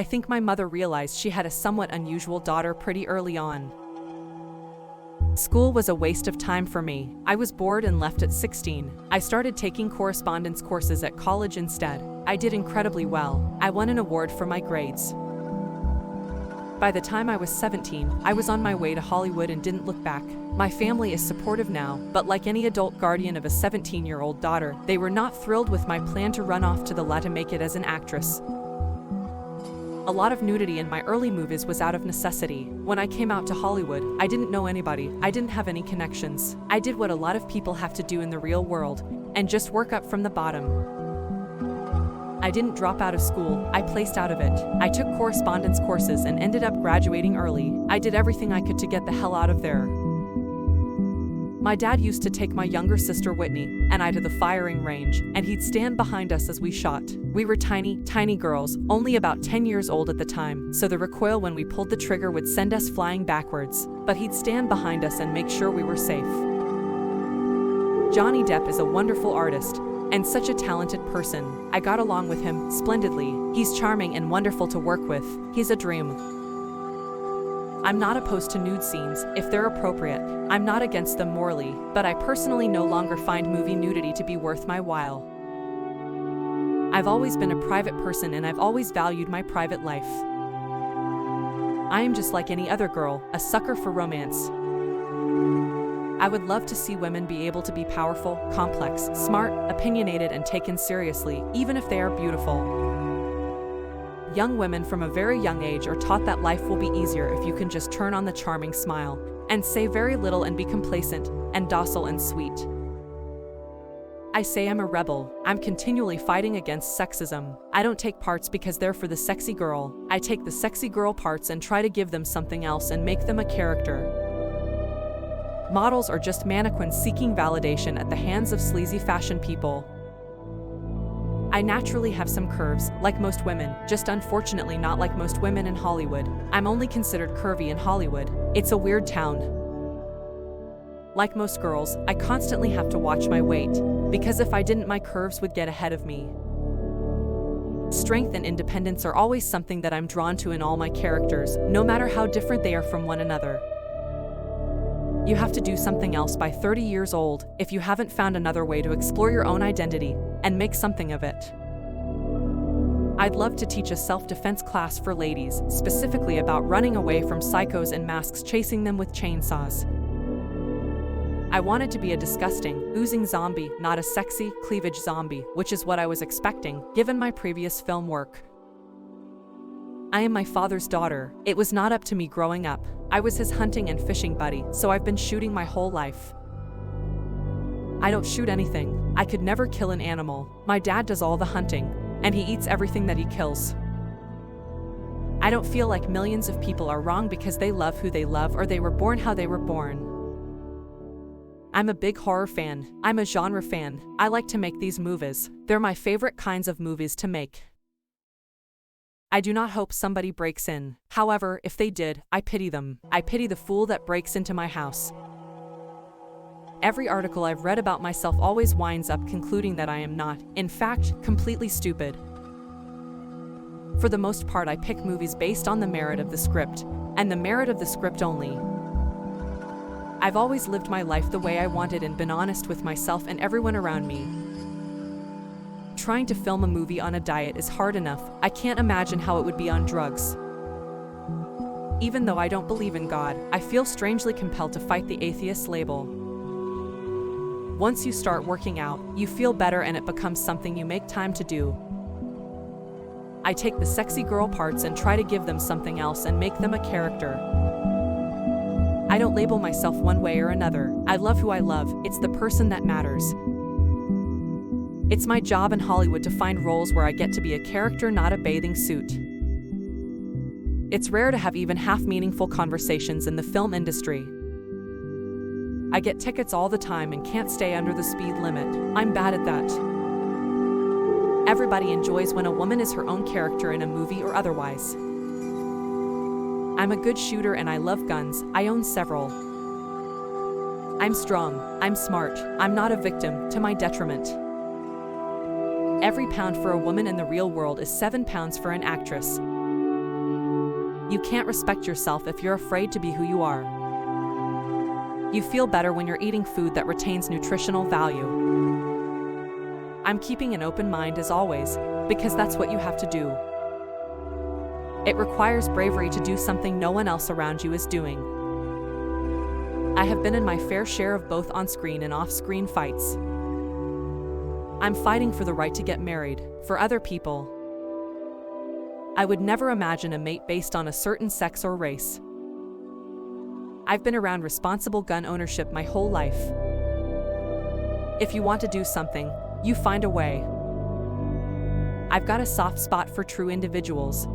I think my mother realized she had a somewhat unusual daughter pretty early on. School was a waste of time for me. I was bored and left at 16. I started taking correspondence courses at college instead. I did incredibly well. I won an award for my grades. By the time I was 17, I was on my way to Hollywood and didn't look back. My family is supportive now, but like any adult guardian of a 17-year-old daughter, they were not thrilled with my plan to run off to the La to make it as an actress. A lot of nudity in my early movies was out of necessity. When I came out to Hollywood, I didn't know anybody. I didn't have any connections. I did what a lot of people have to do in the real world, and just work up from the bottom. I didn't drop out of school, I placed out of it. I took correspondence courses and ended up graduating early. I did everything I could to get the hell out of there. My dad used to take my younger sister Whitney and I to the firing range, and he'd stand behind us as we shot. We were tiny girls, only about 10 years old at the time, so the recoil when we pulled the trigger would send us flying backwards, but he'd stand behind us and make sure we were safe. Johnny Depp is a wonderful artist, and such a talented person. I got along with him splendidly. He's charming and wonderful to work with. He's a dream. I'm not opposed to nude scenes, if they're appropriate. I'm not against them morally, but I personally no longer find movie nudity to be worth my while. I've always been a private person and I've always valued my private life. I am just like any other girl, a sucker for romance. I would love to see women be able to be powerful, complex, smart, opinionated, and taken seriously, even if they are beautiful. Young women from a very young age are taught that life will be easier if you can just turn on the charming smile, and say very little and be complacent, and docile and sweet. I say I'm a rebel. I'm continually fighting against sexism. I don't take parts because they're for the sexy girl. I take the sexy girl parts and try to give them something else and make them a character. Models are just mannequins seeking validation at the hands of sleazy fashion people. I naturally have some curves, like most women, just unfortunately not like most women in Hollywood. I'm only considered curvy in Hollywood. It's a weird town. Like most girls, I constantly have to watch my weight, because if I didn't, my curves would get ahead of me. Strength and independence are always something that I'm drawn to in all my characters, no matter how different they are from one another. You have to do something else by 30 years old if you haven't found another way to explore your own identity and make something of it. I'd love to teach a self-defense class for ladies, specifically about running away from psychos in masks chasing them with chainsaws. I wanted to be a disgusting, oozing zombie, not a sexy, cleavage zombie, which is what I was expecting, given my previous film work. I am my father's daughter. It was not up to me growing up. I was his hunting and fishing buddy, so I've been shooting my whole life. I don't shoot anything. I could never kill an animal. My dad does all the hunting, and he eats everything that he kills. I don't feel like millions of people are wrong because they love who they love or they were born how they were born. I'm a big horror fan. I'm a genre fan. I like to make these movies. They're my favorite kinds of movies to make. I do not hope somebody breaks in. However, if they did, I pity them. I pity the fool that breaks into my house. Every article I've read about myself always winds up concluding that I am not, in fact, completely stupid. For the most part, I pick movies based on the merit of the script, and the merit of the script only. I've always lived my life the way I wanted and been honest with myself and everyone around me. Trying to film a movie on a diet is hard enough. I can't imagine how it would be on drugs. Even though I don't believe in God, I feel strangely compelled to fight the atheist label. Once you start working out, you feel better and it becomes something you make time to do. I take the sexy girl parts and try to give them something else and make them a character. I don't label myself one way or another. I love who I love. It's the person that matters. It's my job in Hollywood to find roles where I get to be a character, not a bathing suit. It's rare to have even half-meaningful conversations in the film industry. I get tickets all the time and can't stay under the speed limit. I'm bad at that. Everybody enjoys when a woman is her own character in a movie or otherwise. I'm a good shooter and I love guns. I own several. I'm strong. I'm smart. I'm not a victim, to my detriment. Every pound for a woman in the real world is 7 pounds for an actress. You can't respect yourself if you're afraid to be who you are. You feel better when you're eating food that retains nutritional value. I'm keeping an open mind as always, because that's what you have to do. It requires bravery to do something no one else around you is doing. I have been in my fair share of both on-screen and off-screen fights. I'm fighting for the right to get married, for other people. I would never imagine a mate based on a certain sex or race. I've been around responsible gun ownership my whole life. If you want to do something, you find a way. I've got a soft spot for true individuals,